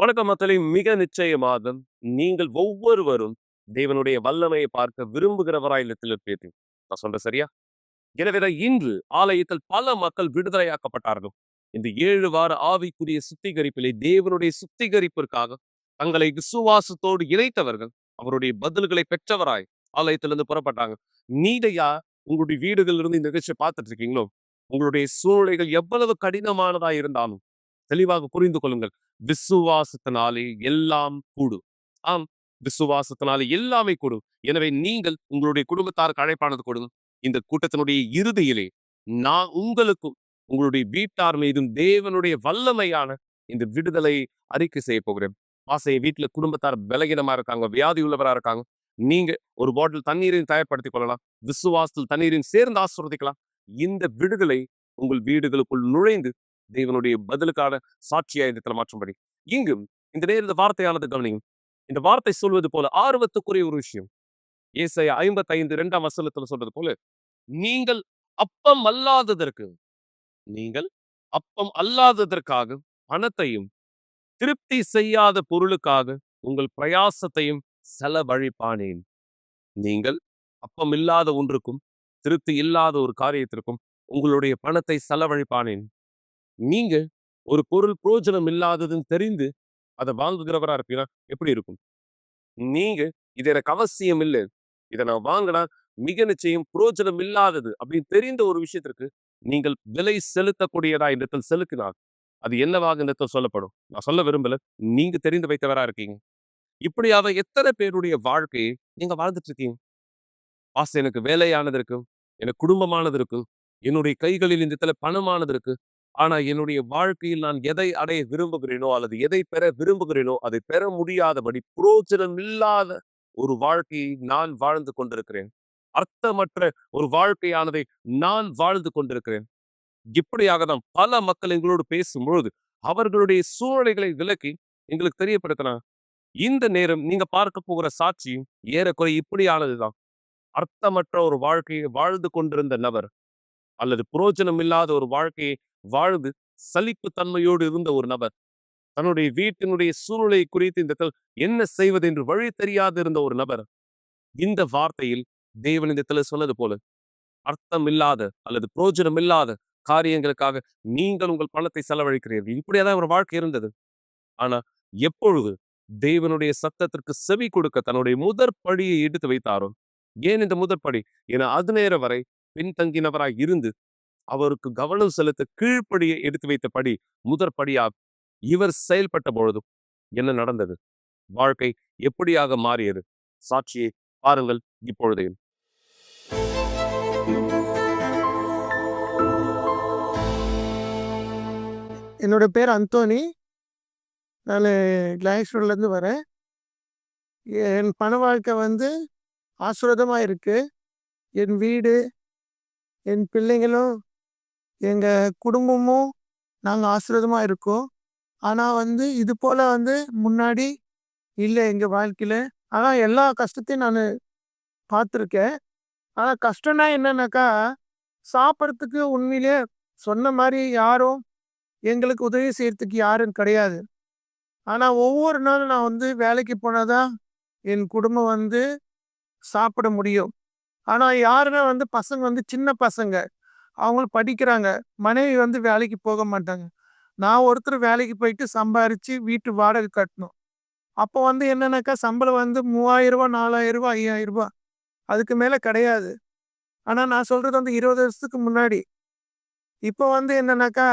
வணக்கம் மக்களே! மிக நிச்சயமாக நீங்கள் ஒவ்வொருவரும் தேவனுடைய வல்லமையை பார்க்க விரும்புகிறவராய் இல்லத்தில் இருப்பீர்கள். நான் சொல்றேன் சரியா? எனவேதான் இன்று ஆலயத்தில் பல மக்கள் விடுதலையாக்கப்பட்டார்கள். இந்த 7 வார ஆவிக்குரிய சுத்திகரிப்பிலே தேவனுடைய சுத்திகரிப்பிற்காக தங்களை விசுவாசத்தோடு இணைத்தவர்கள், அவருடைய பதில்களை பெற்றவராய் ஆலயத்திலிருந்து புறப்பட்டாங்க. நீங்க உங்களுடைய வீடுகளிலிருந்து இந்த நிகழ்ச்சியை பார்த்துட்டு இருக்கீங்களோ? உங்களுடைய சூழ்நிலைகள் எவ்வளவு கடினமானதா இருந்தாலும் தெளிவாக புரிந்து கொள்ளுங்கள். விசுவாசத்தினாலே எல்லாம் கூடும். ஆம், விசுவாசத்தினாலே எல்லாமே கூடும். எனவே நீங்கள் உங்களுடைய குடும்பத்தாருக்கு அழைப்பானது கொடுங்க. இந்த கூட்டத்தினுடைய இறுதியிலே நான் உங்களுக்கும் உங்களுடைய வீட்டார் மீதும் தேவனுடைய வல்லமையான இந்த விடுதலை அறிக்கை செய்ய போகிறேன். வீட்டுல குடும்பத்தார் பலகீனமா இருக்காங்க, வியாதி உள்ளவரா இருக்காங்க. நீங்க ஒரு பாட்டில் தண்ணீரையும் தயார்படுத்திக் கொள்ளலாம். விசுவாசத்தில் தண்ணீரையும் சேர்ந்து ஆசிர்வதிக்கலாம். இந்த விடுதலை உங்கள் வீடுகளுக்குள் நுழைந்து தேவனுடைய பதிலுக்கான சாட்சியா இந்த மாற்றும்படி இங்கும் இந்த நேர இந்த வார்த்தையானது கவனியும். இந்த வார்த்தை சொல்வது போல ஆர்வத்துக்குரிய ஒரு விஷயம். ஏசாயா 55 2ஆம் வசனத்துல சொல்றது போல, நீங்கள் அப்பம் அல்லாததற்கு நீங்கள் அப்பம் அல்லாததற்காக பணத்தையும் திருப்தி செய்யாத பொருளுக்காக உங்கள் பிரயாசத்தையும் செலவழிப்பானேன். நீங்கள் அப்பம் இல்லாத ஒன்றுக்கும் திருப்தி இல்லாத ஒரு காரியத்திற்கும் உங்களுடைய பணத்தை செலவழிப்பானேன். நீங்க ஒரு பொருள் புரோஜனம் இல்லாததுன்னு தெரிந்து அதை வாங்குகிறவரா இருப்பீங்கன்னா எப்படி இருக்கும்? நீங்க இது எனக்கு அவசியம் இல்லை, இதை நான் வாங்கினா மிக நிச்சயம் புரோஜனம் இல்லாதது அப்படின்னு தெரிந்த ஒரு விஷயத்திற்கு நீங்கள் விலை செலுத்தக்கூடியதா இடத்தில் செலுத்தினால் அது என்னவாக இடத்தில் சொல்லப்படும். நான் சொல்ல விரும்பல, நீங்க தெரிந்து வைத்தவரா இருக்கீங்க. இப்படியாக எத்தனை பேருடைய வாழ்க்கையை நீங்க வாழ்ந்துட்டு இருக்கீங்க. எனக்கு வேலையானது இருக்கு, எனக்கு குடும்பமானது இருக்கு, என்னுடைய கைகளில் இந்த இடத்துல பணமானது இருக்கு. ஆனா என்னுடைய வாழ்க்கையில் நான் எதை அடைய விரும்புகிறேனோ அல்லது எதை பெற விரும்புகிறேனோ அதை பெற முடியாதபடி புரோஜனம் இல்லாத ஒரு வாழ்க்கையை நான் வாழ்ந்து கொண்டிருக்கிறேன். அர்த்தமற்ற ஒரு வாழ்க்கையானதை நான் வாழ்ந்து கொண்டிருக்கிறேன். இப்படியாக தான் பல மக்கள் எங்களோடு பேசும்பொழுது அவர்களுடைய சூழ்நிலைகளை விலக்கி எங்களுக்கு தெரியப்படுத்தினா இந்த நேரம் நீங்க பார்க்க போகிற சாட்சியும் ஏறக்குறை இப்படியானதுதான். அர்த்தமற்ற ஒரு வாழ்க்கையை வாழ்ந்து கொண்டிருந்த நபர் அல்லது புரோஜனம் இல்லாத ஒரு வாழ்க்கையை வாழ்ந்து சலிப்பு தன்மையோடு இருந்த ஒரு நபர், தன்னுடைய வீட்டினுடைய சூழ்நிலை குறித்து இந்த என்ன செய்வது என்று வழி தெரியாது இருந்த ஒரு நபர், இந்த வார்த்தையில் தேவன் இந்த சொன்னது போல அர்த்தம் இல்லாத அல்லது புரோஜனம் இல்லாத காரியங்களுக்காக நீங்கள் உங்கள் பணத்தை செலவழிக்கிறீர்கள். இப்படியாதான் ஒரு வாழ்க்கை இருந்தது. ஆனா எப்பொழுது தேவனுடைய சத்தத்திற்கு செவி கொடுக்க தன்னுடைய முதற் படியை எடுத்து வைத்தாரோ, ஏன் இந்த முதற்படி என அது நேரம் வரை பின்தங்கினவராய் இருந்து அவருக்கு கவனம் செலுத்த கீழ்ப்படியை எடுத்து வைத்தபடி முதற்படியாக இவர் செயல்பட்ட பொழுதும் என்ன நடந்தது? வாழ்க்கை எப்படியாக மாறியது? சாட்சியை பாருங்கள் இப்பொழுதே. என்னோட பேர் அந்தோனி. நான் கிளாஸ்ரோட்லேருந்து வரேன். என் பண வாழ்க்கை ஆசீர்வாதமாக இருக்குது. என் வீடு, என் பிள்ளைங்களும், எங்கள் குடும்பமும் நாங்கள் ஆசீர்வாதமாக இருக்கோம். ஆனால் இது போல் முன்னாடி இல்லை எங்கள் வாழ்க்கையில். ஆனால் எல்லா கஷ்டத்தையும் நான் பார்த்துருக்கேன். ஆனால் கஷ்டம்னா என்னன்னாக்கா, சாப்பிட்றதுக்கு உண்மையிலே சொன்ன மாதிரி யாரும் எங்களுக்கு உதவி செய்கிறதுக்கு யாரும் கிடையாது. ஆனால் ஒவ்வொரு நாளும் நான் வேலைக்கு போனால் தான் என் குடும்பம் சாப்பிட முடியும். ஆனால் யாருன்னா பசங்க சின்ன பசங்க, அவங்களும் படிக்கிறாங்க. மனைவி வேலைக்கு போக மாட்டாங்க. நான் ஒருத்தர் வேலைக்கு போயிட்டு சம்பாரித்து வீட்டு வாடகை கட்டணும். அப்போ என்னன்னாக்கா சம்பளம் 3000 ரூபா, 4000 ரூபா, 5000 ரூபா, அதுக்கு மேலே கிடையாது. ஆனால் நான் சொல்கிறது 20 வருஷத்துக்கு முன்னாடி. இப்போ என்னன்னாக்கா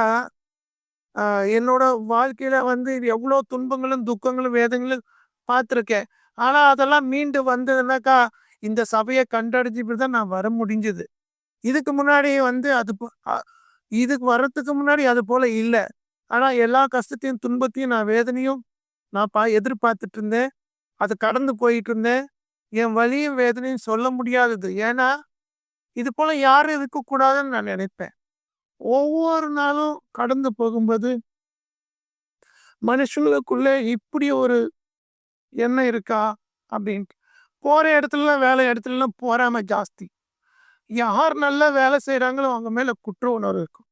என்னோட வாழ்க்கையில் எவ்வளோ துன்பங்களும் துக்கங்களும் வேதங்களும் பார்த்துருக்கேன். ஆனால் அதெல்லாம் மீண்டு வந்ததுனாக்கா இந்த சபையை கண்டடைஞ்சிட்டு தான் நான் வர முடிஞ்சது. இதுக்கு முன்னாடி இதுக்கு வர்றதுக்கு முன்னாடி அது போல் இல்லை. ஆனால் எல்லா கஷ்டத்தையும் துன்பத்தையும் நான் வேதனையும் நான் எதிர்பார்த்துட்டு இருந்தேன். அது கடந்து போயிட்டு இருந்தேன். என் வலியும் வேதனையும் சொல்ல முடியாதது. ஏன்னா இது போல் யாரும் இருக்கக்கூடாதுன்னு நான் நினைப்பேன். ஒவ்வொரு நாளும் கடந்து போகும்போது மனுஷங்களுக்குள்ளே இப்படி ஒரு எண்ணம் இருக்கா அப்படின்ட்டு. போகிற இடத்துலலாம் வேலை இடத்துலலாம் பொறாமை ஜாஸ்தி. யார் நல்லா வேலை செய்கிறாங்களோ அவங்க மேலே குற்ற உணர்வு இருக்கும்.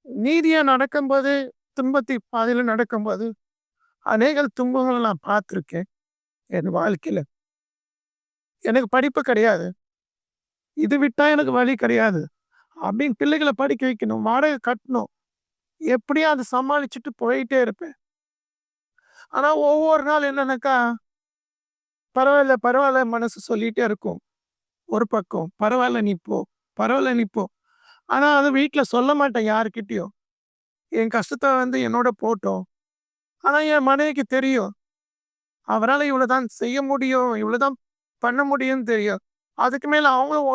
நீதியாக நடக்கும்போது, துன்பத்தை பாதையில் நடக்கும்போது அநேக துன்பங்களை நான் பார்த்துருக்கேன் என் வாழ்க்கையில. எனக்கு படிப்பு கிடையாது. இது விட்டா எனக்கு வழி கிடையாது. அப்படின்னு பிள்ளைகள படிக்க வைக்கணும். வாடகை கட்டணும். எப்படியும் அத சமாளிச்சுட்டு போயிட்டே இருப்பேன். ஆனா ஒவ்வொரு நாள் என்னன்னாக்கா, பரவால்ல, பரவால்ல மனசு சொல்லிட்டே இருக்கும். ஒரு பக்கம். பரவால்ல நீ போ. பரவால்ல நீ போ. ஆனா அத வீட்ல சொல்ல மாட்டேன் யார்கிட்டயும். என் கஷ்டத்த என்னோட போட்டும். ஆனா என் மனைவிக்கு தெரியும். அவரால இவ்வளவுதான் செய்ய முடியும். இவ்வளவுதான் பண்ண முடியும்னு தெரியும். அதுக்கு மேல அவங்களும்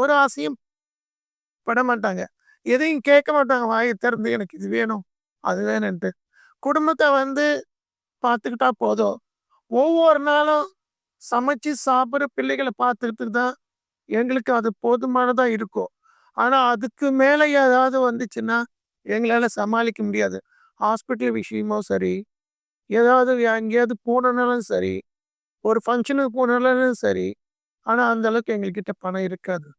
ஒரு ஆசையும் பட மாட்டாங்க. எதையும் கேட்க மாட்டாங்க வாய திறந்து எனக்கு இது வேணும், அது வேணுன்ட்டு. குடும்பத்த பார்த்துக்கிட்டா போதும். ஒவ்வொரு நாளும் சமைச்சு சாப்பிடுற பிள்ளைகள பார்த்துக்கிட்டு தான் எங்களுக்கு அது போதுமானதா இருக்கும். ஆனா அதுக்கு மேல ஏதாவது வந்துச்சுன்னா, எங்களால சமாளிக்க முடியாது. ஹாஸ்பிட்டல் விஷயமும் சரி, ஏதாவது எங்கேயாவது போனனாலும் சரி, ஒரு ஃபங்ஷனுக்கு போனாலும் சரி, ஆனா அந்த அளவுக்கு எங்ககிட்ட பணம் இருக்காது.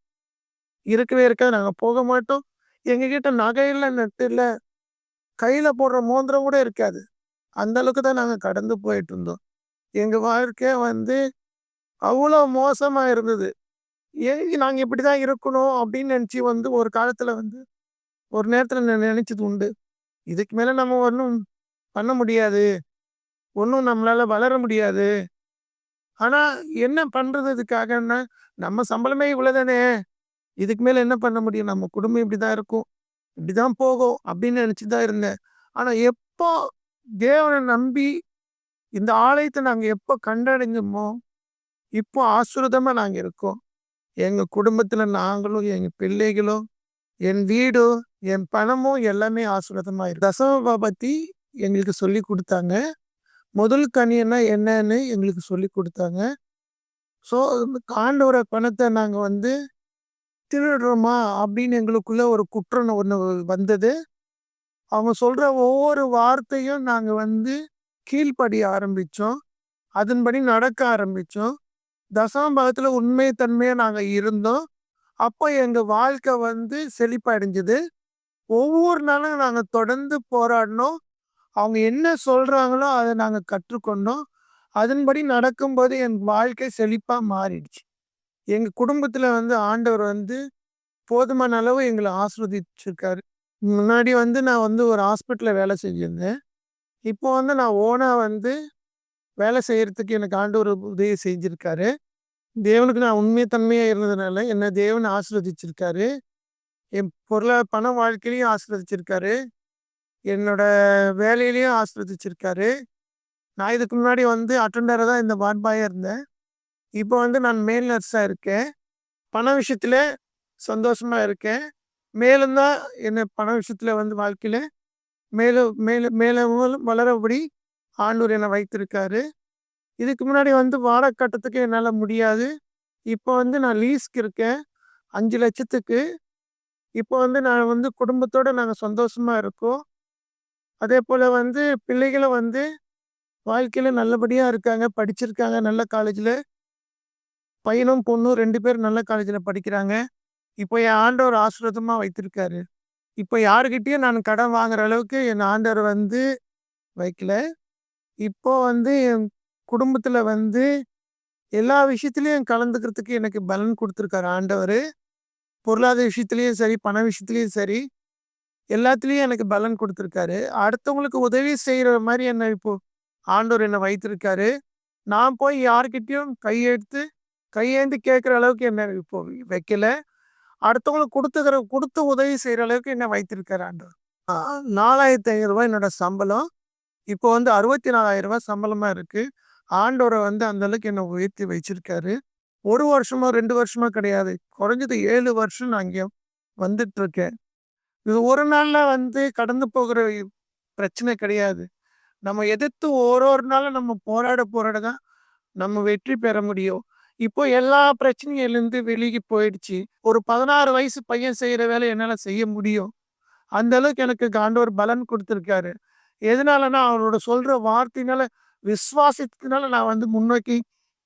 இருக்கவே இருக்காது. நாங்க போக மாட்டோம். எங்ககிட்ட நகை இல்ல, நட்டு இல்ல, கையில போடுற மோதிரம் கூட இருக்காது. அந்த அளவுக்கு தான் நாங்க கடந்து போயிட்டுருந்தோம். எங்க வாழ்க்கை அவ்வளோ மோசமா இருந்தது. நாங்க இப்படிதான் இருக்கணும் அப்படின்னு நெனச்சு ஒரு காலத்துல ஒரு நேரத்துல நெனச்சது உண்டு. இதுக்கு மேல நம்ம ஒண்ணும் பண்ண முடியாது. ஒண்ணும் நம்மளால வளர முடியாது. ஆனா என்ன பண்றது இதுக்காகன்னா, நம்ம சம்பளமே இவ்வளவுதானே. இதுக்கு மேல என்ன பண்ண முடியும்? நம்ம குடும்பம் இப்படிதான் இருக்கும். இப்படிதான் போகும் அப்படின்னு நெனச்சுட்டு தான் இருந்தேன். ஆனா எப்போ தேவன நம்பி இந்த ஆலயத்த நாங்க எப்போ கண்டடைஞ்சோமோ, இப்போ ஆசீர்வாதமா நாங்க இருக்கோம். எங்க குடும்பத்துல நாங்களும், எங்க பிள்ளைகளும், என் வீடும், என் பணமும் எல்லாமே ஆசீர்வாதமா இருக்கு. தசம பத்தி எங்களுக்கு சொல்லிக் குடுத்தாங்க. முதல் கனியன்னா என்னன்னு எங்களுக்கு சொல்லிக் குடுத்தாங்க. ஸோ ஆண்டவர பணத்த நாங்க திருடுறோமா அப்படின்னு எங்களுக்குள்ள ஒரு குற்றம் ஒண்ணு வந்தது. அவங்க சொல்ற ஒவ்வொரு வார்த்தையும் நாங்க கீழ்ப்படிய ஆரம்பிச்சோம். அதன்படி நடக்க ஆரம்பிச்சோம். தசம பாகத்துல உண்மை தன்மையா நாங்க இருந்தோம். அப்போ எங்க வாழ்க்கை செழிப்படைஞ்சது. ஒவ்வொரு நாளும் நாங்க தொடர்ந்து போராடினோம். அவங்க என்ன சொல்றாங்களோ அத நாங்க கற்றுக்கொண்டோம். அதன்படி நடக்கும்போது என் வாழ்க்கை செழிப்பா மாறிடுச்சு. எங்க குடும்பத்துல ஆண்டவர் போதுமான அளவு எங்கள ஆசீர்வதிச்சிருக்காரு. முன்னாடி நான் ஒரு ஹாஸ்பிட்டல்ல வேலை செஞ்சிருந்தேன். இப்போ நான் ஓனா வேலை செய்யறதுக்கு எனக்கு ஆண்டவர் உதவி செஞ்சிருக்காரு. தேவனுக்கு நான் உண்மை தன்மையா இருந்ததுனால என்ன தேவன் ஆசீர்வதிச்சிருக்காரு. என் பண வாழ்க்கையிலயும் ஆசீர்வதிச்சிருக்காரு. என்னோட வேலையிலயும் ஆசீர்வதிச்சிருக்காரு. நான் இதுக்கு முன்னாடி அட்டெண்டரா தான் இந்த வார்ட் பாயா இருந்தேன். இப்போ நான் மேல் நர்ஸா இருக்கேன். பண விஷயத்துல சந்தோஷமா இருக்கேன். மேலும் தான் என்ன பண விஷயத்துல வாழ்க்கையில மேலும் மேலும் மேலும் வளரபடி ஆண்டவர் என்னை வைத்திருக்காரு. இதுக்கு முன்னாடி வாடகை கட்டத்துக்கு என்னால முடியாது. இப்போ நான் லீஸ்க்கு இருக்கேன் 5,00,000க்கு. இப்போ நான் குடும்பத்தோட நாங்க சந்தோஷமா இருக்கோம். அதேபோல பிள்ளைகளும் வாழ்க்கையில நல்லபடியா இருக்காங்க. படிச்சிருக்காங்க நல்ல காலேஜ்ல. பையனும், பொண்ணும் 2 பேரும் நல்ல காலேஜ்ல படிக்கிறாங்க. இப்போ என் ஆண்டவர் ஆசீர்வாதமா வைத்திருக்காரு. இப்போ யாருகிட்டயும் நான் கடன் வாங்குற அளவுக்கு என் ஆண்டவர் வைக்கல. இப்போ என் குடும்பத்துல எல்லா விஷயத்திலயும் கலந்துக்கிறதுக்கு எனக்கு பலன் குடுத்துருக்காரு ஆண்டவரு. பொருளாதார விஷயத்திலயும் சரி, பண விஷயத்திலயும் சரி, எல்லாத்துலயும் எனக்கு பலன் குடுத்துருக்காரு. அடுத்தவங்களுக்கு உதவி செய்யற மாரி இப்போ ஆண்டவர் என்ன வைத்திருக்காரு. நான் போய் யார்கிட்டயும் கையேந்தி கேட்கிற அளவுக்கு என்ன இப்போ வைக்கல. அடுத்தவங்களுக்கு குடுத்து உதவி செய்யற அளவுக்கு என்ன வைத்திருக்காரு ஆண்டவர். ரூ. 4,500 என்னோட சம்பளம். இப்போ ரூ. 64,000 சம்பளமா இருக்கு. ஆண்டவர அந்த அளவுக்கு என்ன உயர்த்தி வச்சிருக்காரு. 1 வருஷமோ, 2 வருஷமோ கிடையாது. குறைஞ்சது 7 வருஷம் நான் இங்க வந்துட்டுருக்கேன். இது ஒரு நாள்ல கடந்து போகிற பிரச்சனை கிடையாது. நம்ம எதிர்த்து ஒரு நாளும் நம்ம போராட தான் நம்ம வெற்றி பெற முடியும். இப்போ எல்லா பிரச்சனையிலிருந்து விலகி போயிடுச்சு. ஒரு 16 வயசு பையன் செய்யற வேலைய என்னால செய்ய முடியும். அந்த அளவுக்கு எனக்கு ஆண்டவர் பலன் குடுத்துருக்காரு. எதனாலன்னா, அவரோட சொல்ற வார்த்தையினால, விசுவாசத்தினால நான் முன்னோக்கி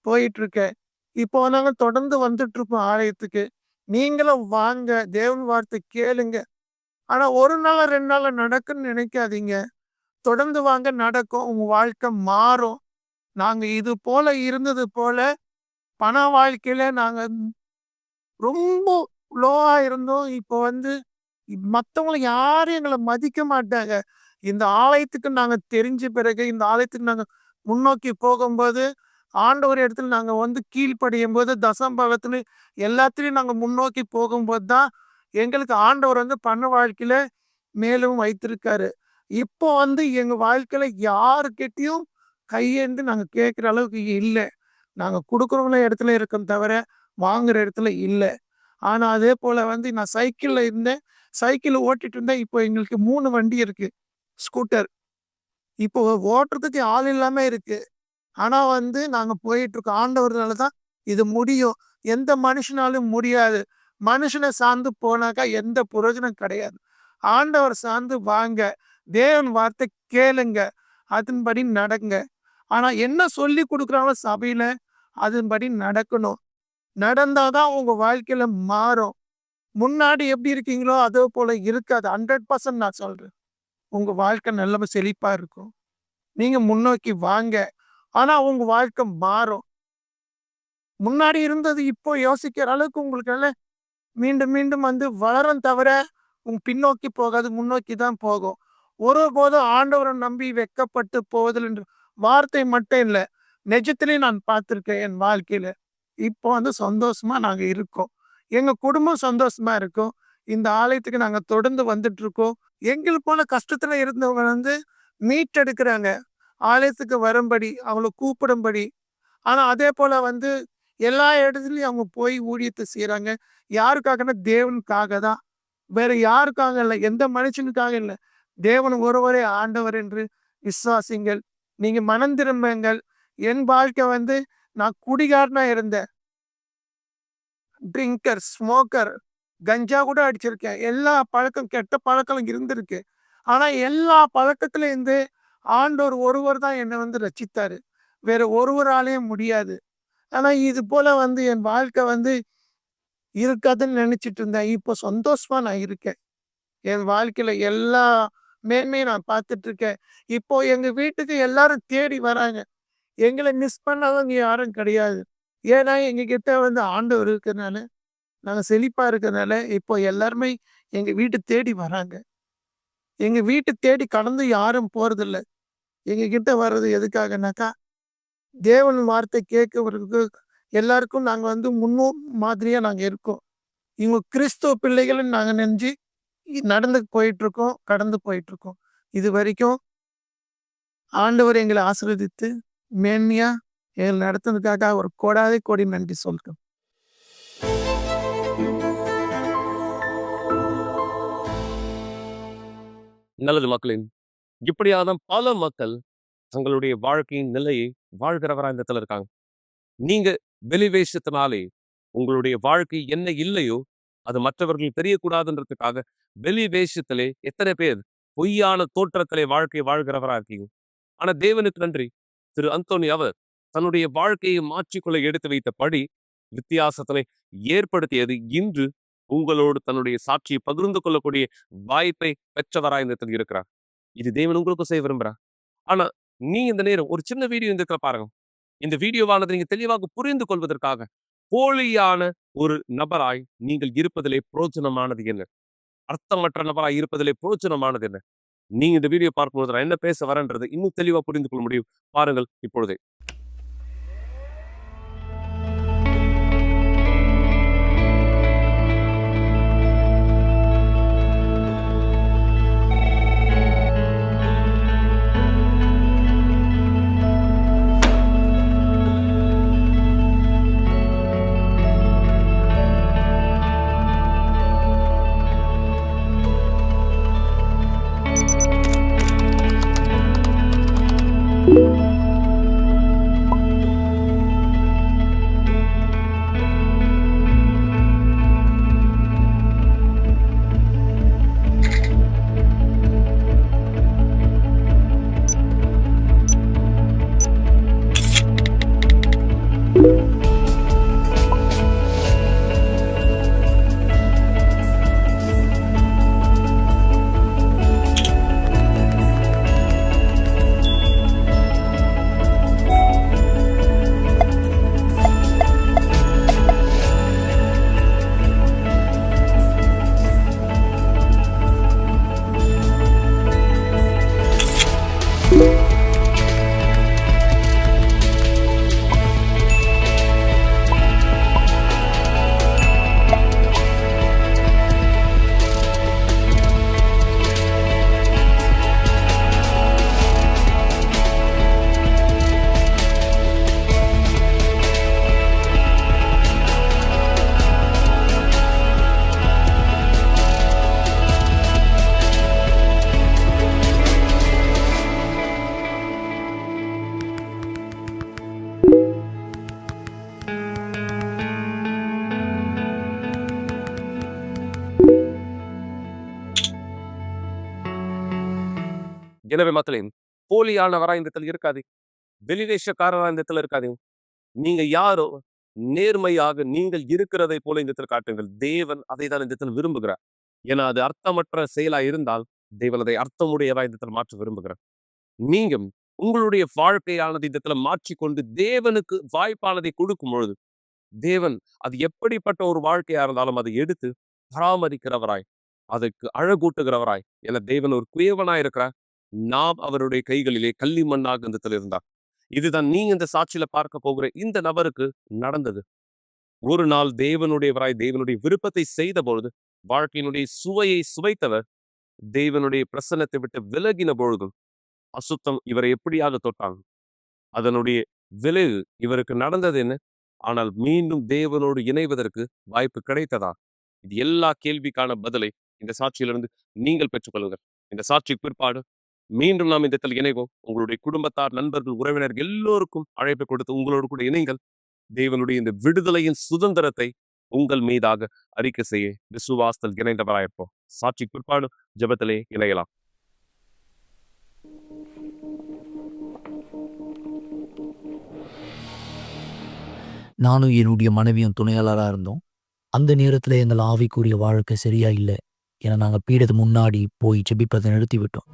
போயிட்டுருக்கேன். இப்போ நாங்க தொடர்ந்து வந்துட்டுருக்கோம் ஆலயத்துக்கு. நீங்களும் வாங்க, தேவன் வார்த்தை கேளுங்க. ஆனா 1 நாளா, 2 நாள்ல நடக்குன்னு நினைக்காதீங்க. தொடர்ந்து வாங்க, நடக்கும். உங்க வாழ்க்கை மாறும். நாங்க இது போல இருந்தது போல பண வாழ்க்கையில நாங்க ரொம்ப லோவா இருந்தோம். இப்போ வந்து மத்தவங்கள யாரும் எங்கள மதிக்க மாட்டாங்க. இந்த ஆலயத்துக்கு நாங்க தெரிஞ்ச பிறகு, இந்த ஆலயத்துக்கு நாங்க முன்னோக்கி போகும்போது, ஆண்டவர் இடத்துல நாங்க வந்து கீழ்ப்படியும்போது, தசமபாகத்துல எல்லாத்துலயும் நாங்க முன்னோக்கி போகும்போது தான், எங்களுக்கு ஆண்டவர் வந்து பண வாழ்க்கையில மேலும் வைத்திருக்காரு. இப்போ வந்து எங்க வாழ்க்கையில யாருக்கிட்டயும் கையேந்தி நாங்க கேட்கிற அளவுக்கு இல்ல. நாங்க குடுக்குறவங்க இடத்துல இருக்கோம் தவிர, வாங்குற இடத்துல இல்ல. ஆனா அதே போல வந்து நான் சைக்கிள்ல இருந்தேன். சைக்கிள் ஓட்டிட்டு இருந்தேன். இப்போ எங்களுக்கு 3 வண்டி இருக்கு. ஸ்கூட்டர். இப்போ ஓட்டுறதுக்கு ஆள் இல்லாம இருக்கு. ஆனா வந்து நாங்க போயிட்டுருக்கோம். ஆண்டவர்னால தான் இது முடியும். எந்த மனுஷனாலும் முடியாது. மனுஷன சார்ந்து போனாக்கா எந்த பிரயோஜனம் கிடையாது. ஆண்டவர் சார்ந்து வாங்க. தேவன் வார்த்தை கேளுங்க. அதன்படி நடங்க. ஆனா என்ன சொல்லிக் குடுக்குறாங்களோ சபையில, அதன்படி நடக்கணும். நடந்தா தான் உங்க வாழ்க்கையில மாறும். முன்னாடி எப்படி இருக்கீங்களோ, அதே போல இருக்காது. 100% நான் சொல்றேன். உங்க வாழ்க்கை நல்ல செழிப்பா இருக்கும். நீங்க முன்னோக்கி வாங்க. ஆனா உங்க வாழ்க்கை மாறும். முன்னாடி இருந்தது இப்போ யோசிக்கிற அளவுக்கு உங்களுக்கு எல்லாம் மீண்டும் மீண்டும் வந்து வளரும் தவிர, பின்னோக்கி போகாது. முன்னோக்கி தான் போகும். ஒருபோதும் ஆண்டவரை நம்பி வெட்கப்பட்டு போவதில் என்று வார்த்தை மட்டும் இல்ல. நிஜத்திலேயே நான் பார்த்திருக்கேன் என் வாழ்க்கையில. இப்போ வந்து சந்தோஷமா நாங்க இருக்கோம். எங்க குடும்பம் சந்தோஷமா இருக்கும். இந்த ஆலயத்துக்கு நாங்க தொடர்ந்து வந்துட்டு இருக்கோம். எங்கள போல கஷ்டத்துல இருந்தவங்க வந்து மீட்டெடுக்கிறாங்க. ஆலயத்துக்கு வரும்படி, அவங்கள கூப்பிடும்படி. ஆனா அதே போல வந்து எல்லா இடத்துலயும் அவங்க போய் ஊழியத்தை செய்றாங்க. யாருக்காகன்னா தேவனுக்காக தான். வேற யாருக்காக இல்ல. எந்த மனுஷனுக்காக இல்ல. தேவன் ஒருவரே ஆண்டவர் என்று விசுவாசிங்கள். நீங்க மனம் திரும்புங்கள். என் வாழ்க்கை வந்து நான் குடிகாரனா இருந்தேன். ட்ரிங்கர், ஸ்மோக்கர், கஞ்சா கூட அடிச்சிருக்கேன். எல்லா பழக்கம் கெட்ட பழக்கம் இருந்திருக்கு. ஆனா எல்லா பழக்கத்துல இருந்து ஆண்டவர் ஒருவர் தான் என்னை வந்து ரட்சித்தாரு. வேற ஒருவராலயும் முடியாது. ஆனா இது போல வந்து என் வாழ்க்கை வந்து இருக்காதுன்னு நினைச்சிட்டு இருந்தேன். இப்போ சந்தோஷமா நான் இருக்கேன். என் வாழ்க்கையில எல்லா மேன்மையும் நான் பார்த்துட்டு இருக்கேன். இப்போ எங்க வீட்டுக்கு எல்லாரும் தேடி வராங்க. எங்கள மிஸ் பண்ணாதவங்க யாரும் கிடையாது. ஏன்னா எங்ககிட்ட வந்து ஆண்டவர் இருக்கறனால, நாங்க செழிப்பா இருக்கறனால, இப்போ எல்லாருமே எங்க வீட்ட தேடி வராங்க. எங்க வீட்ட தேடி கடந்து யாரும் போறதில்ல. எங்க கிட்ட வர்றது எதுக்காகனாக்கா, தேவன் வார்த்தை கேட்கறதுக்கு எல்லாருக்கும் நாங்க வந்து மாதிரியா நாங்க இருக்கோம். இவங்க கிறிஸ்துவ பிள்ளைகள்ன்னு நாங்க நெனச்சு நடந்து போயிட்டுருக்கோம், கடந்து போயிட்டுருக்கோம். இதுவரைக்கும் ஆண்டவர் எங்கள ஆசீர்வதித்து, மேன்மையா எங்கள நடத்துனதுக்காக ஒரு கோடான கோடி நன்றி சொல்றோம். நல்லது மக்களே. இப்படியாக பல மக்கள் தங்களுடைய வாழ்க்கையின் நிலையை வாழ்கிறவரா இந்த இடத்துல இருக்காங்க. நீங்க வெளிவேஷத்தினாலே உங்களுடைய வாழ்க்கை என்ன இல்லையோ அது மற்றவர்கள் தெரியக்கூடாதுன்றதுக்காக வெளி வேஷத்திலே எத்தனை பேர் பொய்யான தோற்றத்திலே வாழ்க்கையை வாழ்கிறவரா இருக்கீங்க. ஆனா தேவனுக்கு நன்றி, திரு அந்தோனி அவர் தன்னுடைய வாழ்க்கையை மாற்றிக்கொள்ள எடுத்து வைத்தபடி வித்தியாசத்தினை ஏற்படுத்தியது இன்று உங்களோடு தன்னுடைய சாட்சியை பகிர்ந்து கொள்ளக்கூடிய வாய்ப்பை பெற்றவராய் இந்த இடத்தில் இருக்கிறார். இது தேவன் உங்களுக்கு செய்ய விரும்புறார். ஆனா நீங்க இந்த நேரம் ஒரு சின்ன வீடியோ இந்த இடத்துல பாருங்க. இந்த வீடியோவானது நீங்க தெளிவாக புரிந்து கொள்வதற்காக போலியான ஒரு நபராய் நீங்கள் இருப்பதிலே பிரோஜனமானது என்ன, அர்த்தமற்ற நபராய் இருப்பதிலே பிரோஜனமானது என்ன. நீங்க இந்த வீடியோ பார்க்கும்போது நான் என்ன பேச வரேன்றது இன்னும் தெளிவா புரிந்து கொள்ள முடியும். பாருங்கள் இப்பொழுதே. எனவே மக்களே, போலியானவரா இந்த இடத்துல இருக்காதீங்க. வெளிவேஷக்காரரா இந்த இடத்துல இருக்காதீங்க. நீங்க யாரோ நேர்மையாக நீங்கள் இருக்கிறதை போல இந்த இடத்துல காட்டுங்கள். தேவன் அதை தான் இந்த இடத்துல விரும்புகிறார். ஏன்னா அது அர்த்தமற்ற செயலா இருந்தால் தேவன் அதை அர்த்தமுடையதா இந்த இடத்துல மாற்ற விரும்புகிறார். நீங்க உங்களுடைய வாழ்க்கையானது இந்த இடத்துல மாற்றிக்கொண்டு தேவனுக்கு வாய்ப்பானதை கொடுக்கும் பொழுது தேவன் அது எப்படிப்பட்ட ஒரு வாழ்க்கையா இருந்தாலும் அதை எடுத்து பராமரிக்கிறவராய், அதற்கு அழகூட்டுகிறவராய், என தேவன் ஒரு குயவனாய் இருக்கிறார். நாம் அவருடைய கைகளிலே களிமண்ணாக இந்த இடத்துல இருந்தார். இதுதான் நீங்க இந்த சாட்சியில பார்க்க போகிற இந்த நபருக்கு நடந்தது. ஒரு நாள் தேவனுடையவராய் தேவனுடைய விருப்பத்தை செய்த பொழுது வாழ்க்கையினுடைய சுவையை சுவைத்தவர் தேவனுடைய பிரசன்னத்தை விட்டு விலகின பொழுதும் அசுத்தம் இவரை எப்படியாக தொட்டாங்க. அதனுடைய விளைவு இவருக்கு நடந்தது என்ன? ஆனால் மீண்டும் தேவனோடு இணைவதற்கு வாய்ப்பு கிடைத்ததா? இது எல்லா கேள்விக்கான பதிலை இந்த சாட்சியிலிருந்து நீங்கள் பெற்றுக்கொள்ளுங்கள். இந்த சாட்சிக்கு பிற்பாடு மீண்டும் நாம் இந்த இடத்தில் இணைவோம். உங்களுடைய குடும்பத்தார், நண்பர்கள், உறவினர்கள் எல்லோருக்கும் அழைப்பு கொடுத்து உங்களோடு கூட இணைங்கள். தேவனுடைய இந்த விடுதலையின் சுதந்திரத்தை உங்கள் மீதாக அறிக்கை செய்ய விசுவாசத்தில் இணைந்தவராயிருப்போம். சாட்சிக்கு பிற்பாடு ஜெபத்திலே இணையலாம். நானும் என்னுடைய மனைவியும் துணையாளராக இருந்தோம். அந்த நேரத்தில் எங்கள் ஆவிக்குரிய வாழ்க்கை சரியா இல்லை. ஏன்னா நாங்கள் பீடத்து முன்னாடி போய் ஜெபிப்பதை நிறுத்தி விட்டோம்.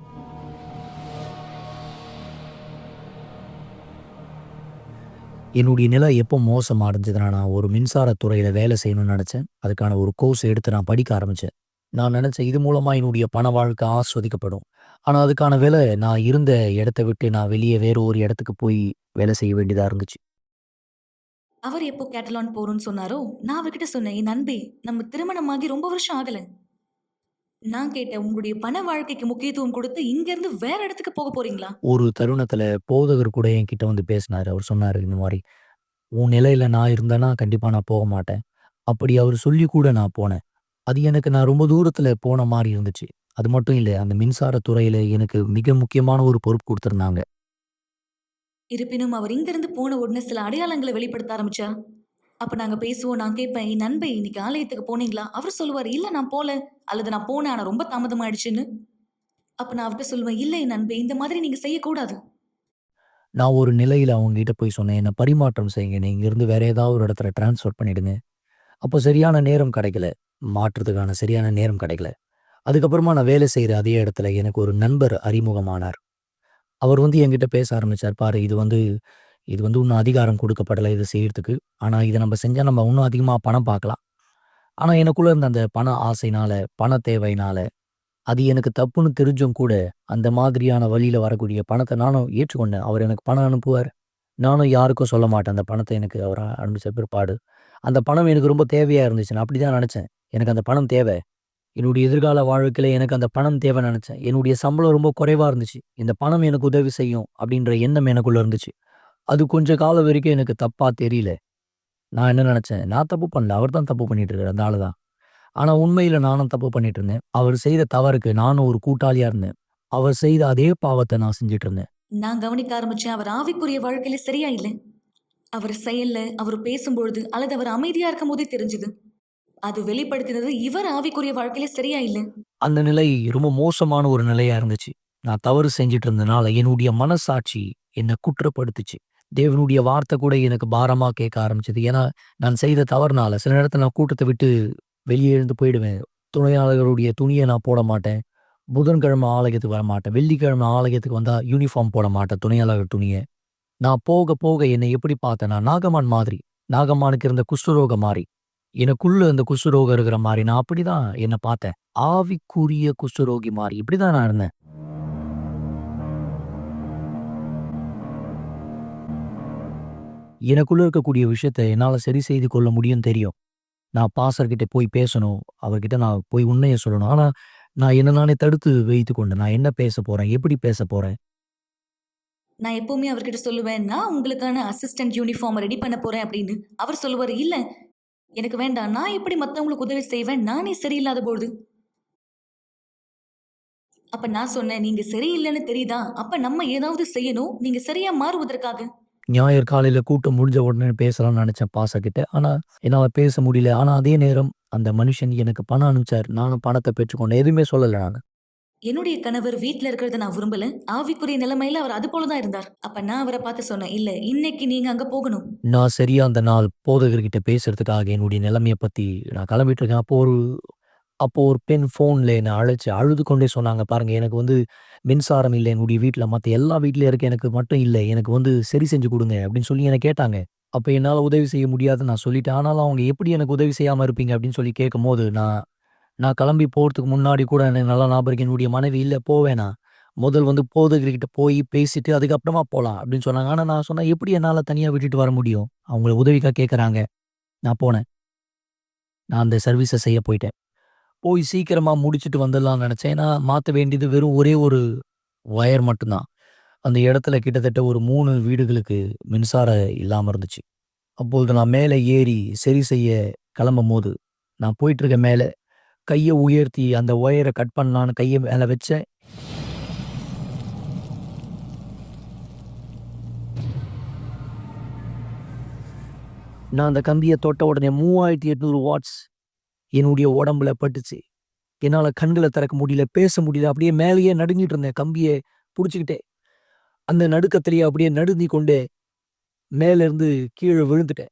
என்னுடைய நிலை எப்போ மோசம் அடைஞ்சதுன்னா, நான் ஒரு மின்சாரத்துறையில் வேலை செய்யணும்னு நினச்சேன். அதுக்கான ஒரு கோர்ஸ் எடுத்து நான் படிக்க ஆரம்பித்தேன். நான் நினச்சேன் இது மூலமாக என்னுடைய பண வாழ்க்கை ஆஸ்வதிக்கப்படும். ஆனால் அதுக்கான வேலை நான் இருந்த இடத்த விட்டு நான் வெளியே வேறு ஒரு இடத்துக்கு போய் வேலை செய்ய வேண்டியதாக இருந்துச்சு. அவர் எப்போ கேட்டலான் போறோம்னு சொன்னாரோ, நான் அவர்கிட்ட சொன்னேன், என் அன்பே, நம்ம திருமணமாகி ரொம்ப வருஷம் ஆகல. நான் கேட்டேன், உங்களுடைய பண வாழ்க்கைக்கு முக்கியத்துவம் கொடுத்து இங்க இருந்து வேற இடத்துக்கு போக போறீங்களா? ஒரு தருணத்தில் போதகர் கூட என்கிட்ட வந்து பேசினார். அவர் சொன்னார், இந்த மாதிரி உன் நிலையில் நான் இருந்தேன்னா கண்டிப்பாக நான் போக மாட்டேன். அப்படி அவர் சொல்லி கூட நான் போனேன். அது எனக்கு நான் ரொம்ப தூரத்தில் போன மாதிரி இருந்துச்சு. அது மட்டும் இல்லை, அந்த மின்சாரத்துறையில் எனக்கு மிக முக்கியமான ஒரு பொறுப்பு கொடுத்துருந்தாங்க. இருப்பினும் அவர் இங்க இருந்து போன உடனே சில அடையாளங்களை வெளிப்படுத்த ஆரம்பிச்சா. அப்ப நாங்க பேசுவோம். நான் கேட்பேன், என் நண்பை இன்னைக்கு ஆலயத்துக்கு போனீங்களா? அவர் சொல்லுவாரு, இல்ல நான் போல, அல்லது நான் போனேன் ஆனா ரொம்ப தாமதமாயிடுச்சுன்னு. அப்ப நான் அவர்கிட்ட சொல்லுவேன், இல்ல என் நண்பே, இந்த மாதிரி நீங்க செய்யக்கூடாது. நான் ஒரு நிலையில் அவங்ககிட்ட போய் சொன்னேன், என்னை பரிமாற்றம் செய்யுங்க, நீ இங்கேருந்து வேற ஏதாவது ஒரு இடத்துல டிரான்ஸ்ஃபர் பண்ணிடுங்க. அப்போ சரியான நேரம் கிடைக்கல. மாற்றுறதுக்கான சரியான நேரம் கிடைக்கல. அதுக்கப்புறமா நான் வேலை செய்கிற அதே இடத்துல எனக்கு ஒரு நண்பர் அறிமுகமானார். அவர் வந்து என்கிட்ட பேச ஆரம்பித்தார், பாரு இது வந்து இன்னும் அதிகாரம் கொடுக்கப்படலை இதை செய்யறதுக்கு. ஆனால் இதை நம்ம செஞ்சால் நம்ம இன்னும் அதிகமாக பணம் பார்க்கலாம். ஆனால் எனக்குள்ளே இருந்த அந்த பண ஆசைனால, பண தேவையினால, அது எனக்கு தப்புன்னு தெரிஞ்சும் கூட அந்த மாதிரியான வழியில் வரக்கூடிய பணத்தை நானும் ஏற்றுக்கொண்டேன். அவர் எனக்கு பணம் அனுப்புவார். நானும் யாருக்கும் சொல்ல மாட்டேன். அந்த பணத்தை எனக்கு அவர் அனுப்பிச்ச பிற்பாடு அந்த பணம் எனக்கு ரொம்ப தேவையாக இருந்துச்சு. நான் அப்படி தான் நினச்சேன். எனக்கு அந்த பணம் தேவை. என்னுடைய எதிர்கால வாழ்க்கையில் எனக்கு அந்த பணம் தேவை நினச்சேன். என்னுடைய சம்பளம் ரொம்ப குறைவாக இருந்துச்சு. இந்த பணம் எனக்கு உதவி செய்யும் அப்படின்ற எண்ணம் எனக்குள்ளே இருந்துச்சு. அது கொஞ்ச காலம் வரைக்கும் எனக்கு தப்பாக தெரியல. நான் என்ன நினச்சேன், நான் தப்பு பண்ணல. அவர் தான் தப்பு பண்ணிட்டு இருக்காரு. அந்த ஆளு தான். ஆனா உண்மையில நானும் தப்பு பண்ணிட்டு இருந்தேன். அவர் செய்த தவறுக்கு நானும் ஒரு கூட்டாளியா இருந்தேன். அவர் செய்த அதே பாவத்தை நான் செஞ்சுட்டு இருந்தேன். நான் கவனிக்க ஆரம்பிச்சேன், அவர் ஆவிக்குரிய வாழ்க்கையில சரியா இல்லை. அவர் செயல்ல, அவர் பேசும்பொழுது அல்லது அவர் அமைதியா இருக்கும் போதே தெரிஞ்சுது. அது வெளிப்படுத்தினது இவர் ஆவிக்குரிய வாழ்க்கையில சரியா இல்லை. அந்த நிலை ரொம்ப மோசமான ஒரு நிலையா இருந்துச்சு. நான் தவறு செஞ்சுட்டு இருந்தனால என்னுடைய மனசாட்சி என்னை குற்றப்படுத்துச்சு. தேவனுடைய வார்த்தை கூட எனக்கு பாரமா கேட்க ஆரம்பிச்சது. ஏன்னா நான் செய்த தவறுனால சில நேரத்துல நான் கூட்டத்தை விட்டு வெளியே இருந்து போயிடுவேன். துணையாளர்களுடைய துணியை நான் போட மாட்டேன். புதன்கிழமை ஆலயத்துக்கு வர மாட்டேன். வெள்ளிக்கிழமை ஆலயத்துக்கு வந்தா யூனிஃபார்ம் போட மாட்டேன் துணையாளர் துணியை. நான் போக போக என்னை எப்படி பார்த்தேன்னா, நாகமான் மாதிரி. நாகமானுக்கு இருந்த குஷ்டரோகம் மாறி. எனக்குள்ள அந்த குஷ்டரோகம் இருக்கிற மாரி நான் அப்படிதான் என்னை பார்த்தேன். ஆவிக்குரிய குஷ்டரோகி மாறி இப்படிதான் நான் இருந்தேன். எனக்குள்ள இருக்கக்கூடிய விஷயத்த என்னால சரி செய்து கொள்ள முடியும்னு தெரியும். நான் பாஸ்டர்கிட்ட போய் பேசணும். அவர்கிட்ட நான் போய் உண்மைய சொல்லணும். ஆனா நான் என்ன நானே தடுத்து வைத்துக் கொண்டேன். நான் என்ன பேச போறேன்? எப்படி பேச போறேன்? நான் எப்பவுமே அவர்கிட்ட சொல்லுவேன், நான் உங்களுக்கான அசிஸ்டன்ட் யூனிஃபார்ம் ரெடி பண்ண போறேன் அப்படின்னு. அவர் சொல்லுவாரு, இல்ல எனக்கு வேண்டாம், நான் எப்படி மத்தவங்களுக்கு உதவி செய்வேன், நானே சரியில்லாத பொழுது. அப்ப நான் சொன்னேன், நீங்க சரியில்லைன்னு தெரியுதா? அப்ப நம்ம ஏதாவது செய்யணும், நீங்க சரியா மாறுவதற்காக. ஞாயிறு காலையில கூட்டம் முடிஞ்ச உடனே பேசலாம்னு நினைச்சேன் பாஸ்டர்கிட்ட. ஆனா என்னால பேச முடியல. ஆனா அதே நேரம் அந்த மனுஷன் எனக்கு பணம் அனுப்பிச்சார். நானும் பணத்தை பெற்றுக்கொண்டேன். எதுவுமே சொல்லல நானு. என்னுடைய கணவர் வீட்ல இருக்கிறத நான் விரும்பல. ஆவிக்குரிய நிலைமையில அவர் அது போல தான் இருந்தார். அப்ப நான் அவர பார்த்து சொன்னேன், "இல்ல, இன்னைக்கு நீங்க அங்க போகணும்." நான் சரியா அந்த நாள் போதகர்கிட்ட பேசுறதுக்காக என்னுடைய நிலைமைய பத்தி நான் கிளம்பிட்டு இருக்கேன். அப்போ ஒரு பெண் ஃபோன்ல என்ன அழைச்சு அழுது கொண்டே சொன்னாங்க, "பாருங்க எனக்கு வந்து மின்சாரம் இல்ல என்னுடைய வீட்ல. மத்த எல்லா வீட்லயும் இருக்கு. எனக்கு மட்டும் இல்ல. எனக்கு வந்து சரி செஞ்சு குடுங்க." அப்படின்னு சொல்லி என்ன கேட்டாங்க. அப்ப என்னால உதவி செய்ய முடியாதுன்னு நான் சொல்லிட்டேன். ஆனாலும் அவங்க எப்படி எனக்கு உதவி செய்யாம இருப்பீங்க அப்படின்னு சொல்லி கேட்கும்போது, நான் நான் கிளம்பி போறதுக்கு முன்னாடி கூட எனக்கு நல்லா ஞாபகம் இருக்கு. என்னுடைய மனைவி, "இல்ல போ வேணாம். முதல் வந்து போதகர்கிட்ட போய் பேசிட்டு அதுக்கப்புறமா போலாம்." அப்படின்னு சொன்னாங்க. ஆனா நான் சொன்னேன், "எப்படி என்னால தனியா விட்டுட்டு வர முடியும்? அவங்கள உதவிக்காக கேட்கறாங்க." நான் போனேன். நான் அந்த சர்வீஸ செய்ய போயிட்டேன். போய் சீக்கிரமா முடிச்சுட்டு வந்துடலாம்னு நெனச்சேன். ஏன்னா, மாத்த வேண்டியது வெறும் ஒரே ஒரு ஒயர் மட்டும் தான். அந்த இடத்துல கிட்டத்தட்ட ஒரு 3 வீடுகளுக்கு மின்சாரம் இல்லாம இருந்துச்சு. அப்பொழுது நான் மேல ஏறி சரி செய்ய கிளம்பும்போது, நான் போயிட்டுருக்கேன் மேல. கைய உயர்த்தி அந்த ஒயர கட் பண்ணலான்னு கைய மேல வச்சேன். நான் அந்த கம்பிய தொட்ட உடனே 3800 வாட்ஸ் என்னுடைய உடம்புல பட்டுச்சு. என்னால கண்கள திறக்க முடியல, பேச முடியல. அப்படியே மேலேயே நடுங்கிட்டு இருந்தேன். கம்பிய புடிச்சுக்கிட்டே. அந்த நடுக்கத்திலேயே அப்படியே நடுங்கிக் கொண்டே மேலேருந்து கீழ விழுந்துட்டேன்.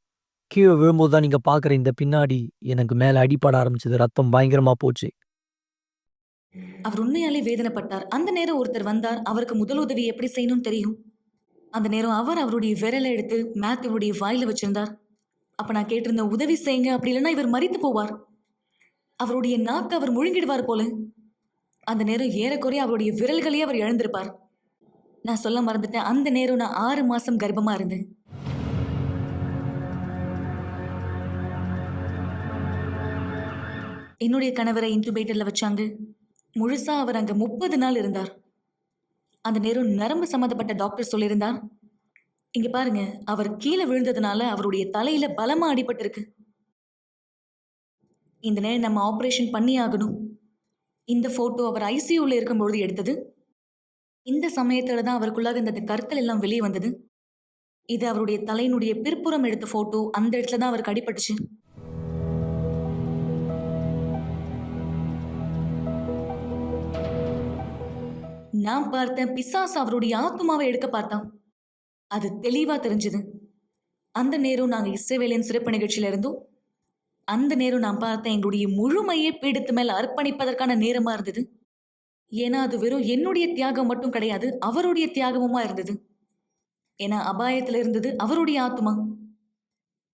கீழ விழும்போது தான் நீங்க பார்க்குற இந்த பின்னாடி எனக்கு மேல அடிபட ஆரம்பிச்சது. ரத்தம் பயங்கரமா போச்சு. அவர் உண்மையாலே வேதனைப்பட்டார். அந்த நேரம் ஒருத்தர் வந்தார். அவருக்கு முதல் உதவி எப்படி செய்யணும்னு தெரியும். அந்த நேரம் அவர் அவருடைய விரல எடுத்து மேத்யூவுடைய வாயில வச்சிருந்தார். அப்ப நான் கேட்டிருந்தேன், "உதவி செய்யுங்க. அப்படி இல்லைன்னா இவர் மரித்து போவார்." அவருடைய நாக்க அவர் முழுங்கிடுவார் போல. அந்த நேரம் ஏறக்குறைய அவருடைய விரல்களையே அவர் இழந்திருப்பார். நான் சொல்ல மறந்துட்டேன். அந்த நேரம் நான் 6 மாசம் கர்ப்பமா இருந்தேன். என்னுடைய கணவரை இன்குபேட்டர்ல வச்சாங்க. முழுசா அவர் அங்க 30 நாள் இருந்தார். அந்த நேரம் நரம்பு சம்மந்தப்பட்ட டாக்டர் சொல்லியிருந்தார், "இங்க பாருங்க, அவர் கீழ விழுந்ததுனால அவருடைய தலையில பலமா அடிபட்டிருக்கு. இந்த நேரம் நம்ம ஆபரேஷன் பண்ணி ஆகணும்." இந்த போட்டோ அவர் ஐசியூல இருக்கும்பொழுது எடுத்தது. இந்த சமயத்துல தான் அவருக்குள்ளாக இந்த கற்கள் எல்லாம் வெளியே வந்தது. இது அவருடைய தலையினுடைய பிற்புறம் எடுத்த போட்டோ. அந்த இடத்துல தான் அவருக்கு அடிபட்டுச்சு. நான் பார்த்தேன், பிசாசு அவருடைய ஆத்துமாவை எடுக்க பார்த்தான். அது தெளிவா தெரிஞ்சது. அந்த நேரம் நாங்க இஸ்ரவேலின் சிறப்பு நிகழ்ச்சியில இருந்தோம். அந்த நேரம் நான் பார்த்தேன், எங்களுடைய முழுமையே பீடத்து மேல அர்ப்பணிப்பதற்கான நேரமா இருந்தது. ஏன்னா அது வெறும் என்னுடைய தியாகம் மட்டும் கிடையாது, அவருடைய தியாகமுமா இருந்தது. ஏன்னா அபாயத்துல இருந்தது அவருடைய ஆத்துமா.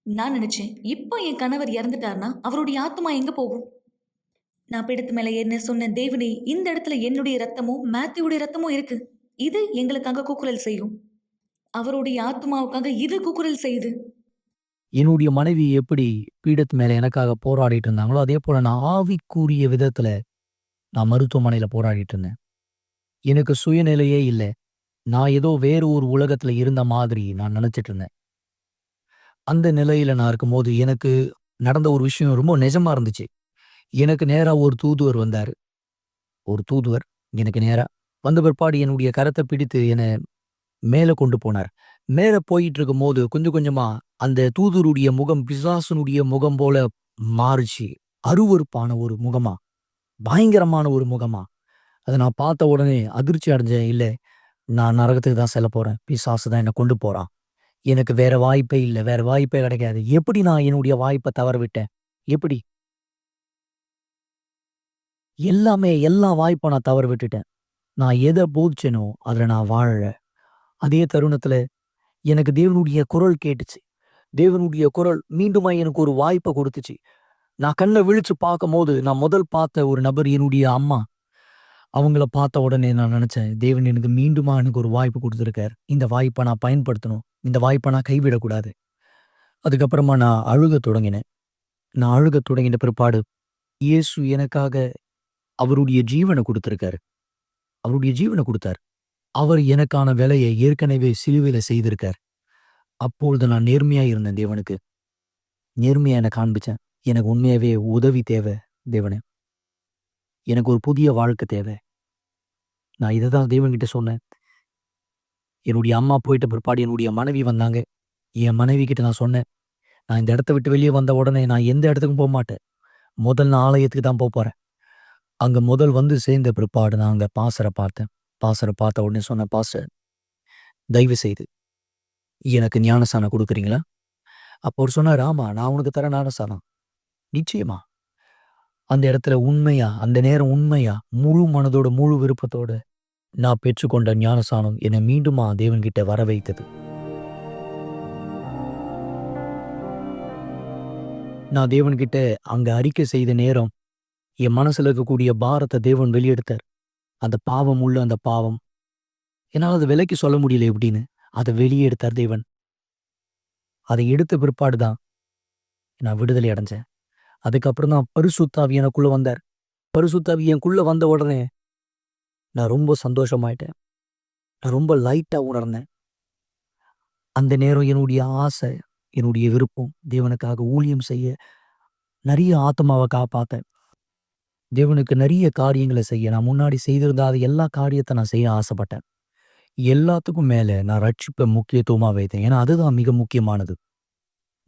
நான் நினைச்சேன், இப்போ என் கணவர் இறந்துட்டார்னா அவருடைய ஆத்துமா எங்க போகும்? நான் பீடத்து மேல ஏறின சொன்னேன், "தேவனே, இந்த இடத்துல என்னுடைய ரத்தமும் மேத்யூடைய ரத்தமும் இருக்கு. இது எங்களுக்காக கூக்குரல் செய்யும். அவருடைய ஆத்துமாவுக்காக இது கூக்குரல் செய்யுது." என்னுடைய மனைவி எப்படி பீடத்து மேல எனக்காக போராடிட்டு இருந்தாங்களோ, அதேபோல நான் ஆவிக்குரிய விதத்துல நான் மருத்துவமனையில போராடிட்டு இருந்தேன். எனக்கு சுயநிலையே இல்ல. நான் ஏதோ வேறு ஒரு உலகத்துல இருந்த மாதிரி நான் நெனச்சுட்டு இருந்தேன். அந்த நிலையில நான் இருக்கும்போது எனக்கு நடந்த ஒரு விஷயம் ரொம்ப நிஜமா இருந்துச்சு. எனக்கு நேரா ஒரு தூதுவர் வந்தாரு. ஒரு தூதுவர் எனக்கு நேரா வந்த பிற்பாடு என்னுடைய கரத்த பிடித்து என்ன மேல கொண்டு போனார். மேல போயிட்டுருக்கும்போது கொஞ்சம் கொஞ்சமா அந்த தூதருடைய முகம் பிசாசனுடைய முகம் போல மாறுச்சு. அருவருப்பான ஒரு முகமா, பயங்கரமான ஒரு முகமா. அத நான் பார்த்த உடனே அதிர்ச்சி அடைஞ்சேன். இல்ல, நான் நரகத்துக்கு தான் செல்லப்போறேன். பிசாசு தான் என்ன கொண்டு போறான். எனக்கு வேற வாய்ப்பே இல்ல. வேற வாய்ப்பே கிடைக்காது. எப்படி நான் என்னுடைய வாய்ப்ப தவற விட்டேன்? எப்படி? எல்லா வாய்ப்ப நான் தவற விட்டுட்டேன். நான் எத போதிச்சேனோ, அதுல நான் வாழல. அதே தருணத்துல எனக்கு தேவனுடைய குரல் கேட்டுச்சு. தேவனுடைய குரல் மீண்டுமா எனக்கு ஒரு வாய்ப்ப குடுத்துச்சு. நான் கண்ண விழிச்சு பார்க்கும்போது, நான் முதல் பார்த்த ஒரு நபர் என்னுடைய அம்மா. அவங்கள பார்த்த உடனே நான் நெனச்சேன், தேவன் எனக்கு மீண்டுமா எனக்கு ஒரு வாய்ப்பு குடுத்திருக்கார். இந்த வாய்ப்ப நான் பயன்படுத்தணும். இந்த வாய்ப்ப நான் கைவிடக்கூடாது. அதுக்கப்புறமா நான் அழுகத் தொடங்கினேன். நான் அழுகத் தொடங்கின பிற்பாடு, இயேசு எனக்காக அவருடைய ஜீவன குடுத்திருக்காரு. அவருடைய ஜீவன குடுத்தார். அவர் எனக்கான வேலைய ஏற்கனவே சிலுவையில செய்திருக்கார். அப்பொழுது நான் நேர்மையா இருந்தேன் தேவனுக்கு. நேர்மையா என்ன காண்பிச்சேன். எனக்கு உண்மையாவே உதவி தேவ தேவனே. எனக்கு ஒரு புதிய வாழ்க்கை தேவ. நான் இததான் தேவன்கிட்ட சொன்னேன். என்னுடைய அம்மா போயிட்ட பிற்பாடு என்னுடைய மனைவி வந்தாங்க. என் மனைவி கிட்ட நான் சொன்னேன், "நான் இந்த இடத்த விட்டு வெளிய வந்த உடனே நான் எந்த இடத்துக்கும் போமாட்டேன். முதல்ல நான் ஆலயத்துக்கு தான் போப்போறேன்." அங்க முதல் வந்து சேர்ந்த பிற்பாடு நான் அங்க பாஸ்டரை பார்த்தேன். பாஸ்டரை பார்த்த உடனே சொன்னேன், "பாஸ்டர், தயவு செய்து எனக்கு ஞானஸ்நானம் குடுக்குறீங்களா?" அப்போ அவரு சொன்னாரு, "ஆமா, நான் உனக்கு தரேன் ஞானஸ்நானம்." நிச்சயமா. அந்த இடத்துல உண்மையா, அந்த நேரம் உண்மையா, முழு மனதோட, முழு விருப்பத்தோட நான் பெற்றுக்கொண்ட ஞானஸ்நானம் என்னை மீண்டுமா தேவன்கிட்ட வர வைத்தது. நான் தேவன்கிட்ட அங்க அறிக்கை செய்த நேரம், என் மனசுல இருக்கக்கூடிய பாரத்த தேவன் வெளியெடுத்தார். அந்த பாவம் உள்ள அந்த பாவம். என்னால அத விலக்கி சொல்ல முடியல எப்படின்னு. அத வெளியே எடுத்தார் தேவன். அதை எடுத்த பிற்பாடு தான் நான் விடுதலை அடைஞ்சேன். அதுக்கப்புறம் தான் பரிசுத்த ஆவி எனக்குள்ள வந்தார். பரிசுத்த ஆவி எனக்குள்ள வந்த உடனே நான் ரொம்ப சந்தோஷமாயிட்டேன். நான் ரொம்ப லைட்டா உணர்ந்தேன். அந்த நேரம் என்னுடைய ஆசை, என்னுடைய விருப்பம் தேவனுக்காக ஊழியம் செய்ய, நெறைய ஆத்துமாவ காப்பாத்த, தேவனுக்கு நெறைய காரியங்கள செய்ய நான் முன்னாடி செய்திருந்தாத எல்லா காரியத்த நான் செய்ய ஆசைப்பட்டேன். எல்லாத்துக்கும் மேல நான் ரட்சிப்ப முக்கியத்துவமா வைத்தேன். ஏன்னா அதுதான் மிக முக்கியமானது.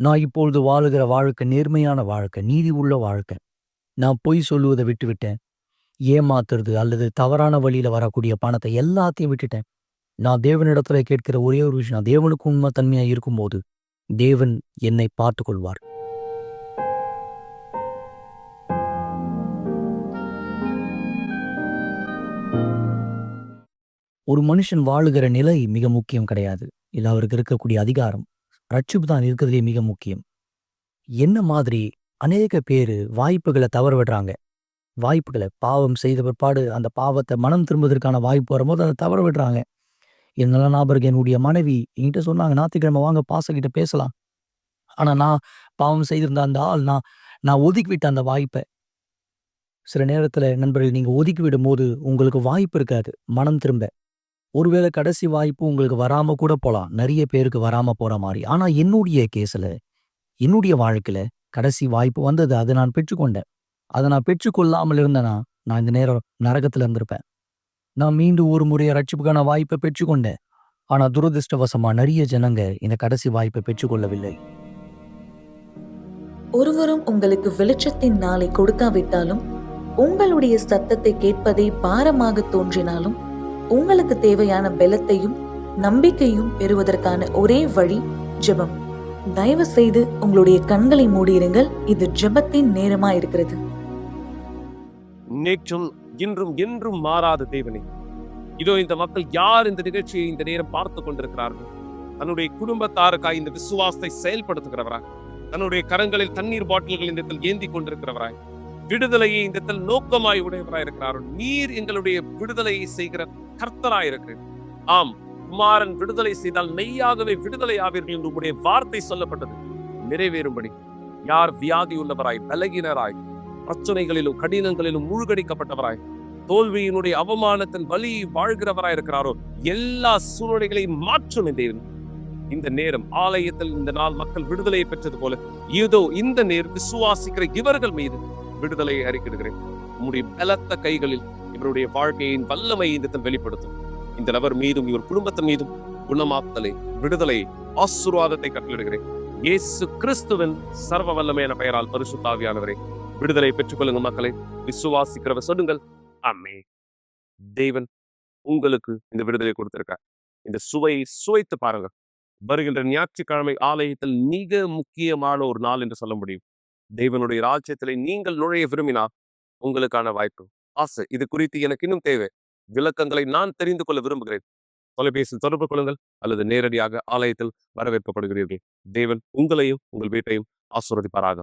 நான் இப்பொழுது வாழுகிற வாழ்க்கை நேர்மையான வாழ்க்கை, நீதி உள்ள வாழ்க்கை. நான் பொய் சொல்லுவத விட்டுவிட்டேன். ஏமாத்துறது அல்லது தவறான வழியில வரக்கூடிய பணத்தை எல்லாத்தையும் விட்டுட்டேன். நான் தேவனிடத்துல கேட்கிற ஒரே ஒரு விஷயம், தேவனுக்கு உண்மை தன்மையா இருக்கும்போது தேவன் என்னை பார்த்துக் கொள்வார். ஒரு மனுஷன் வாழுகிற நிலை மிக முக்கியம் கிடையாது. இல்ல அவருக்கு இருக்கக்கூடிய அதிகாரம். ரட்சிப்பு தான் இருக்கிறதுலே மிக முக்கியம். என்ன மாதிரி அநேக பேரு வாய்ப்புகளை தவற விடுறாங்க. வாய்ப்புகளை பாவம் செய்த பிற்பாடு அந்த பாவத்தை மனம் திரும்புவதற்கான வாய்ப்பு வரும்போது அதை தவற விடுறாங்க. என்னெல்லாம் ஞாபகம் இருக்கு, என்னுடைய மனைவி என்கிட்ட சொன்னாங்க, "ஞாயிற்றுக்கிழமை வாங்க பாஸ்டர் கிட்ட பேசலாம்." ஆனா நான் பாவம் செய்திருந்த அந்த ஆள் நான் ஒதுக்கி விட்ட அந்த வாய்ப்பை. சில நேரத்துல நண்பர்கள், நீங்க ஒதுக்கி விடும்போது உங்களுக்கு வாய்ப்பு இருக்காது மனம் திரும்ப. ஒருவேளை கடைசி வாய்ப்பு உங்களுக்கு வராம கூட போலாம். நிறைய பேருக்கு வராம போற மாரி. ஆனா என்னுடைய கேஸ்ல, என்னுடைய வாழ்க்கையில கடைசி வாய்ப்பு வந்தது. அதை நான் பெற்றுக்கொண்டேன். அதை நான் பெற்றுக்கொள்ளாமல் இருந்தேனா, நான் இந்த நேரம் நரகத்துல இருந்திருப்பேன். நான் மீண்டும் ஒரு முறை ரட்சிப்புக்கான வாய்ப்பை பெற்றுக்கொண்டேன். ஆனா துரதிர்ஷ்டவசமா நிறைய ஜனங்க இந்த கடைசி வாய்ப்பை பெற்றுக்கொள்ளவில்லை. ஒருவரும் உங்களுக்கு வெளிச்சத்தின் நாளை கொடுக்காவிட்டாலும், உங்களுடைய சத்தத்தை கேட்பதே பாரமாக தோன்றினாலும், உங்களுக்கு தேவையான பலத்தையும் நம்பிக்கையும் பெறுவதற்கான ஒரே வழி ஜெபம். தயவு செய்து உங்களுடைய கண்களை மூடியிருங்கள். இது ஜெபத்தின் நேரமா இருக்கிறது. நேற்றும் இன்றும் என்றும் மாறாத தேவனே, இதோ இந்த மக்கள் யார் இந்த நிகழ்ச்சியை இந்த நேரம் பார்த்து கொண்டிருக்கிறார்கள், தன்னுடைய குடும்பத்தாருக்காய் இந்த விசுவாசத்தை செயல்படுத்துகிறவராய், தன்னுடைய கரங்களில் தண்ணீர் பாட்டில்கள் இந்த இடத்தில் ஏந்தி கொண்டிருக்கிறவராய், விடுதலையை இந்த இடத்தில் நோக்கமாய் உடையவராய் இருக்கிறார்கள். நீர் எங்களுடைய விடுதலையை செய்கிற கர்த்தராய் இருக்கிறேன். ஆம், குமாரன் விடுதலை செய்தால் மெய்யாகவே விடுதலை ஆவீர்கள் என்று உடைய வார்த்தை சொல்லப்பட்டது நிறைவேறும்படி, யார் வியாதி உள்ளவராய், பலகீனராய், பிரச்சனைகளிலும் கடினங்களிலும் மூழ்கடிக்கப்பட்டவராய், தோல்வியினுடைய அவமானத்தின் வலி வாழ்கிறவராய் இருக்கிறாரோ, எல்லா சூழ்நிலைகளையும் மாற்றும் தேவன். இந்த நேரம் ஆலயத்தில் இந்த நாள் மக்கள் விடுதலையை பெற்றது போல, ஏதோ இந்த நேரம் விசுவாசிக்கிற இவர்கள் மீது விடுதலையை அறிக்கிடுகிறேன். உம்முடைய பலத்த கைகளில் இவருடைய வாழ்க்கையின் வல்லமை இந்த வெளிப்படுத்தும். இந்த நபர் மீதும் இவர் குடும்பத்தின் மீதும் குணமாத்தலை, விடுதலை, ஆசீர்வாதத்தை கட்டளிடுகிறேன். இயேசு கிறிஸ்துவின் சர்வ வல்லமையான பெயரால் பரிசுத்த ஆவியானவரே, விடுதலை பெற்றுக்கொள்ளுங்க மக்களை. விசுவாசிக்கிறவர் சொல்லுங்கள், ஆமென். தேவன் உங்களுக்கு இந்த விடுதலை கொடுத்திருக்கார். இந்த சுவையை சுவைத்து பாருங்க. வருகின்ற ஞாயிற்றுக்கிழமை ஆலயத்தில் மிக முக்கியமான ஒரு நாள் என்று சொல்ல முடியும். தேவனுடைய ராஜ்யத்திலே நீங்கள் நுழைய விரும்பினால் உங்களுக்கான வாய்ப்பு, ஆசை, இது குறித்து எனக்கு இன்னும் தேவை, விளக்கங்களை நான் தெரிந்து கொள்ள விரும்புகிறேன். தொலைபேசியில் தொடர்பு கொள்ளுங்கள் அல்லது நேரடியாக ஆலயத்தில் வரவேற்கப்படுகிறீர்கள். தேவன் உங்களையும் உங்கள் வீட்டையும் ஆசீர்வதிப்பாராக.